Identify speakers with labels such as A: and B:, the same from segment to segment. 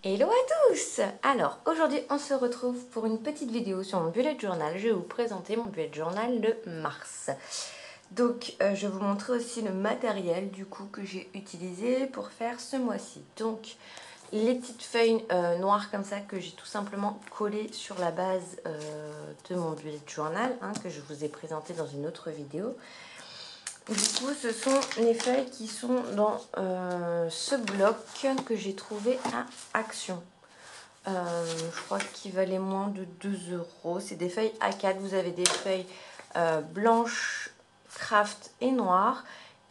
A: Hello à tous! Alors aujourd'hui on se retrouve pour une petite vidéo sur mon bullet journal. Je vais vous présenter mon bullet journal de mars. Donc je vais vous montrer aussi le matériel du coup que j'ai utilisé pour faire ce mois-ci. Donc les petites feuilles noires comme ça que j'ai tout simplement collées sur la base de mon bullet journal que je vous ai présenté dans une autre vidéo. Du coup, ce sont les feuilles qui sont dans ce bloc que j'ai trouvé à Action. Je crois qu'il valait moins de 2 euros. C'est des feuilles A4. Vous avez des feuilles blanches, craft et noires.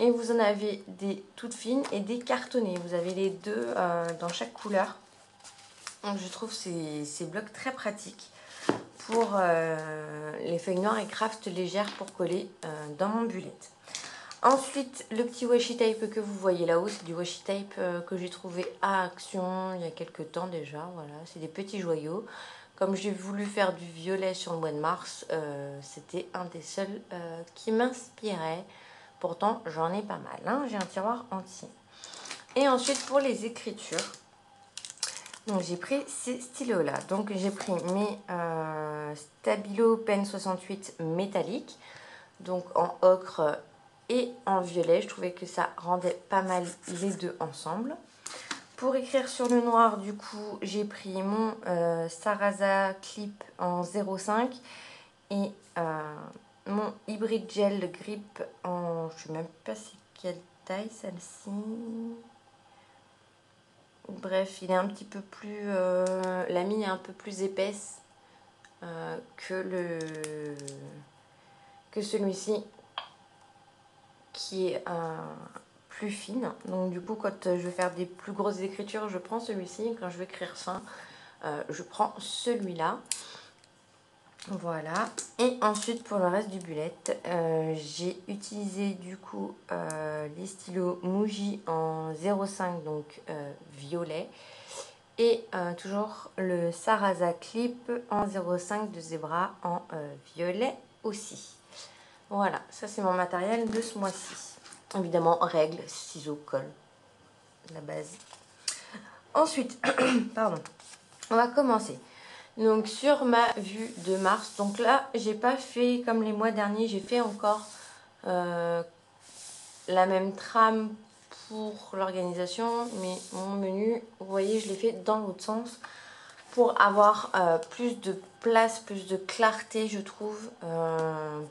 A: Et vous en avez des toutes fines et des cartonnées. Vous avez les deux dans chaque couleur. Donc je trouve ces blocs très pratiques pour les feuilles noires et craft légères pour coller dans mon bullet. Ensuite, le petit washi tape que vous voyez là-haut, c'est du washi tape que j'ai trouvé à Action il y a quelques temps déjà. Voilà, c'est des petits joyaux. Comme j'ai voulu faire du violet sur le mois de mars, c'était un des seuls qui m'inspirait. Pourtant, j'en ai pas mal. J'ai un tiroir entier. Et ensuite, pour les écritures, donc j'ai pris ces stylos-là. Donc j'ai pris mes Stabilo Pen 68 métalliques, donc en ocre et en violet. Je trouvais que ça rendait pas mal les deux ensemble. Pour écrire sur le noir, du coup, j'ai pris mon Sarasa Clip en 0,5 et mon Hybrid Gel Grip en, je sais même pas c'est quelle taille celle-ci. Bref, il est un petit peu plus, la mine est un peu plus épaisse que celui-ci, qui est plus fine. Donc du coup, quand je vais faire des plus grosses écritures, je prends celui-ci. Quand je vais écrire fin, je prends celui-là. Voilà. Et ensuite, pour le reste du bullet, j'ai utilisé du coup les stylos Muji en 0,5, donc violet. Et toujours le Sarasa Clip en 0,5 de Zebra en violet aussi. Voilà, ça c'est mon matériel de ce mois-ci. Évidemment, règles, ciseaux, colle, la base. Ensuite, pardon, on va commencer. Donc sur ma vue de mars, donc là, j'ai pas fait comme les mois derniers, j'ai fait encore la même trame pour l'organisation, mais mon menu, vous voyez, je l'ai fait dans l'autre sens pour avoir plus de place, plus de clarté, je trouve,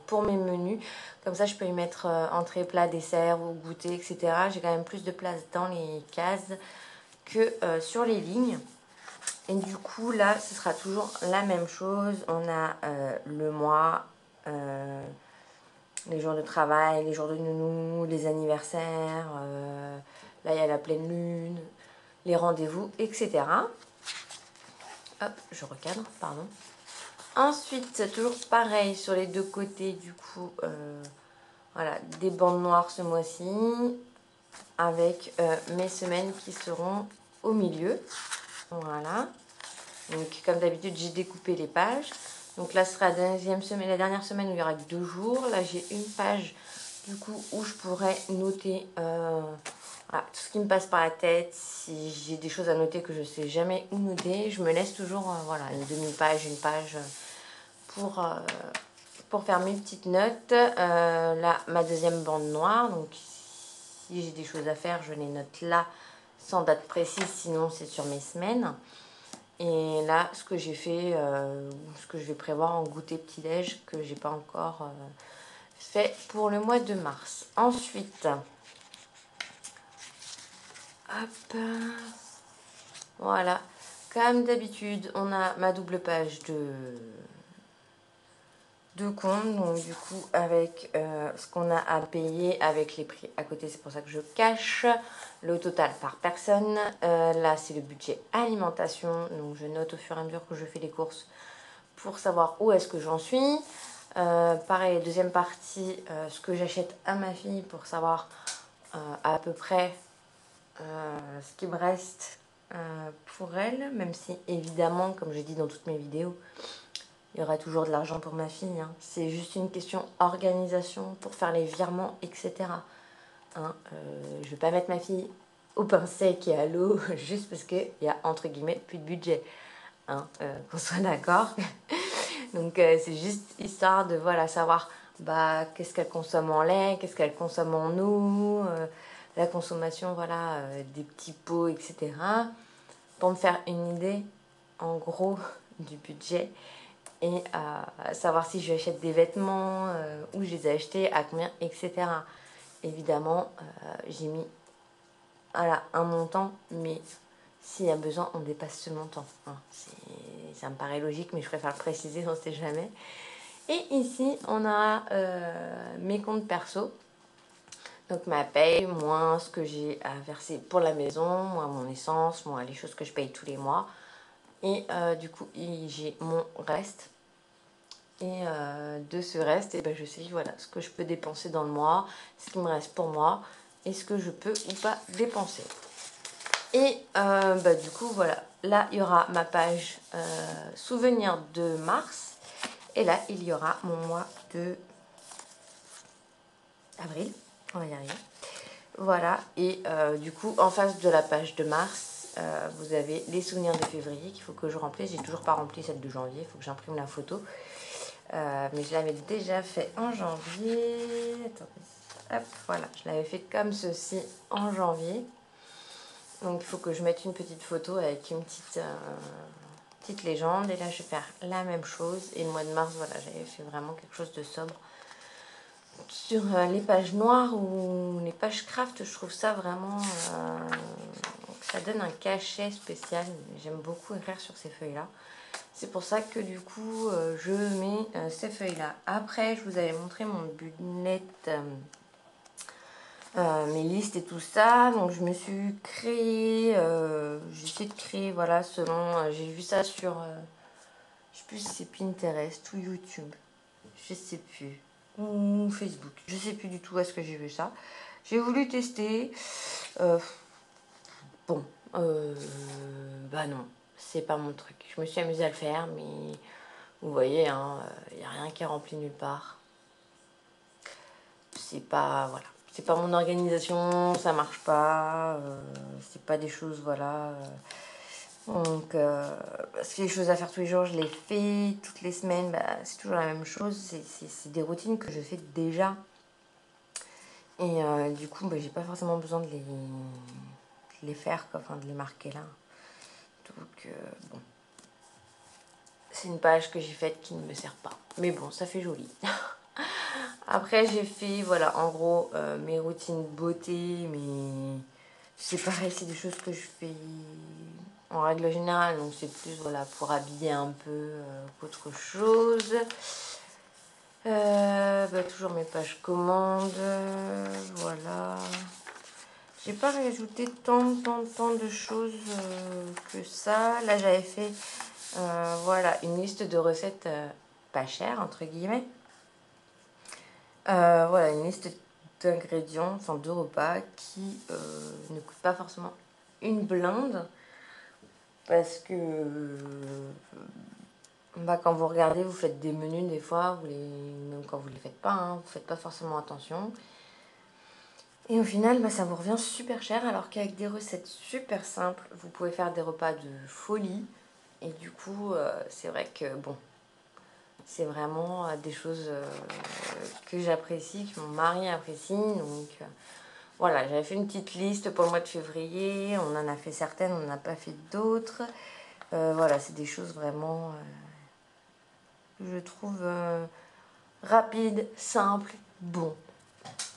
A: pour mes menus. Comme ça, je peux y mettre entrée, plat, dessert ou goûter, etc. J'ai quand même plus de place dans les cases que sur les lignes. Et du coup, là, ce sera toujours la même chose. On a le mois, les jours de travail, les jours de nounou, les anniversaires. Là, il y a la pleine lune, les rendez-vous, etc. Hop, je recadre, pardon. Ensuite, toujours pareil sur les deux côtés, du coup, voilà, des bandes noires ce mois-ci, avec mes semaines qui seront au milieu. Voilà. Donc, comme d'habitude, j'ai découpé les pages. Donc là, ce sera la deuxième semaine, la dernière semaine où il y aura que 2 jours. Là, j'ai une page, du coup, où je pourrais noter voilà, tout ce qui me passe par la tête. Si j'ai des choses à noter que je ne sais jamais où noter, je me laisse toujours voilà, une demi-page, une page pour faire mes petites notes. Là, ma deuxième bande noire. Donc, si j'ai des choses à faire, je les note là, sans date précise, sinon c'est sur mes semaines. Et là, ce que j'ai fait, ce que je vais prévoir en goûter petit-déj, que j'ai pas encore fait pour le mois de mars. Ensuite, hop, voilà. Comme d'habitude, on a ma double page de compte. Donc du coup, avec ce qu'on a à payer, avec les prix à côté, c'est pour ça que je cache le total par personne. Là, c'est le budget alimentation. Donc je note au fur et à mesure que je fais les courses pour savoir où est-ce que j'en suis. Pareil, deuxième partie, ce que j'achète à ma fille pour savoir à peu près ce qui me reste pour elle, même si évidemment, comme je dis dans toutes mes vidéos, il y aura toujours de l'argent pour ma fille. C'est juste une question organisation pour faire les virements, etc. Je ne vais pas mettre ma fille au pain sec et à l'eau, juste parce qu'il y a entre guillemets plus de budget, hein, qu'on soit d'accord. Donc c'est juste histoire de voilà, savoir bah, qu'est-ce qu'elle consomme en lait, qu'est-ce qu'elle consomme en eau, la consommation voilà, des petits pots, etc. Pour me faire une idée en gros du budget et savoir si je achète des vêtements, où je les ai achetés, à combien, etc. Évidemment, j'ai mis voilà, un montant, mais s'il y a besoin, on dépasse ce montant. Hein. Ça me paraît logique, mais je préfère le préciser, on ne sait jamais. Et ici, on a mes comptes perso. Donc ma paye, moins ce que j'ai à verser pour la maison, moins mon essence, moins les choses que je paye tous les mois. Et du coup, j'ai mon reste. Et de ce reste, et ben, je sais voilà, ce que je peux dépenser dans le mois, ce qui me reste pour moi, et ce que je peux ou pas dépenser. Et bah, du coup, voilà, là, il y aura ma page souvenirs de mars. Et là, il y aura mon mois de avril. On va y arriver. Voilà, et du coup, en face de la page de mars, vous avez les souvenirs de février qu'il faut que je remplisse. J'ai toujours pas rempli celle de janvier, il faut que j'imprime la photo. Mais je l'avais déjà fait en janvier. Attendez, hop, voilà, je l'avais fait comme ceci en janvier. Donc il faut que je mette une petite photo avec une petite légende. Et là, je vais faire la même chose. Et le mois de mars, voilà, j'avais fait vraiment quelque chose de sobre. Sur les pages noires ou les pages craft, je trouve ça vraiment... ça donne un cachet spécial. J'aime beaucoup écrire sur ces feuilles-là. C'est pour ça que du coup, je mets ces feuilles-là. Après, je vous avais montré mon bullet, mes listes et tout ça. Donc, je me suis créé... j'essaie de créer, voilà, selon... j'ai vu ça sur... je sais plus si c'est Pinterest ou YouTube. Je sais plus. Ou Facebook. Je sais plus du tout où est-ce que j'ai vu ça. J'ai voulu tester. Bon. Bah non. C'est pas mon truc. Je me suis amusée à le faire, mais vous voyez, hein, y a rien qui est rempli nulle part. C'est pas, voilà. C'est pas mon organisation, ça marche pas. C'est pas des choses, voilà. Donc, parce que les choses à faire tous les jours, je les fais. Toutes les semaines, bah, c'est toujours la même chose. C'est des routines que je fais déjà. Et du coup, bah, j'ai pas forcément besoin de les faire, quoi, enfin de les marquer là. Donc, bon. C'est une page que j'ai faite qui ne me sert pas. Mais bon, ça fait joli. Après, j'ai fait, voilà, en gros, mes routines beauté, mais c'est pareil, c'est des choses que je fais en règle générale. Donc, c'est plus, voilà, pour habiller un peu qu'autre chose. Bah, toujours mes pages commandes, voilà. J'ai pas rajouté tant de choses que ça. Là, j'avais fait, voilà, une liste de recettes pas chères, entre guillemets. Voilà, une liste d'ingrédients, enfin de repas qui ne coûtent pas forcément une blinde. Parce que bah, quand vous regardez, vous faites des menus des fois, même quand vous ne les faites pas, hein, vous ne faites pas forcément attention. Et au final, bah, ça vous revient super cher, alors qu'avec des recettes super simples, vous pouvez faire des repas de folie. Et du coup, c'est vrai que bon, c'est vraiment des choses que j'apprécie, que mon mari apprécie. Donc voilà, j'avais fait une petite liste pour le mois de février. On en a fait certaines, on n'en a pas fait d'autres. Voilà, c'est des choses vraiment que je trouve rapides, simples, bons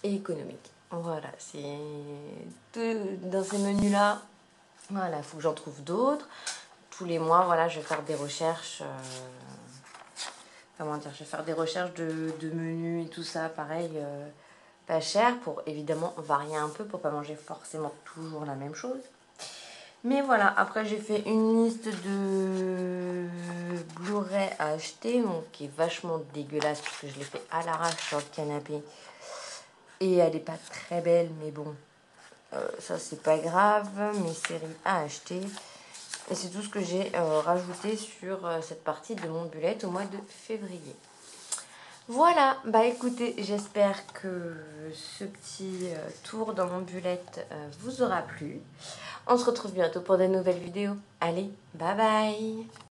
A: et économiques. Voilà, c'est dans ces menus-là. Voilà, il faut que j'en trouve d'autres. Tous les mois, voilà, je vais faire des recherches. Comment dire, je vais faire des recherches de menus et tout ça, pareil, pas cher, pour évidemment varier un peu, pour pas manger forcément toujours la même chose. Mais voilà, après j'ai fait une liste de Blu-ray à acheter, donc qui est vachement dégueulasse, parce que je l'ai fait à l'arrache sur le canapé. Et elle n'est pas très belle, mais bon, ça c'est pas grave. Mes séries à acheter. Et c'est tout ce que j'ai rajouté sur cette partie de mon bullet au mois de février. Voilà, bah écoutez, j'espère que ce petit tour dans mon bullet vous aura plu. On se retrouve bientôt pour de nouvelles vidéos. Allez, bye bye!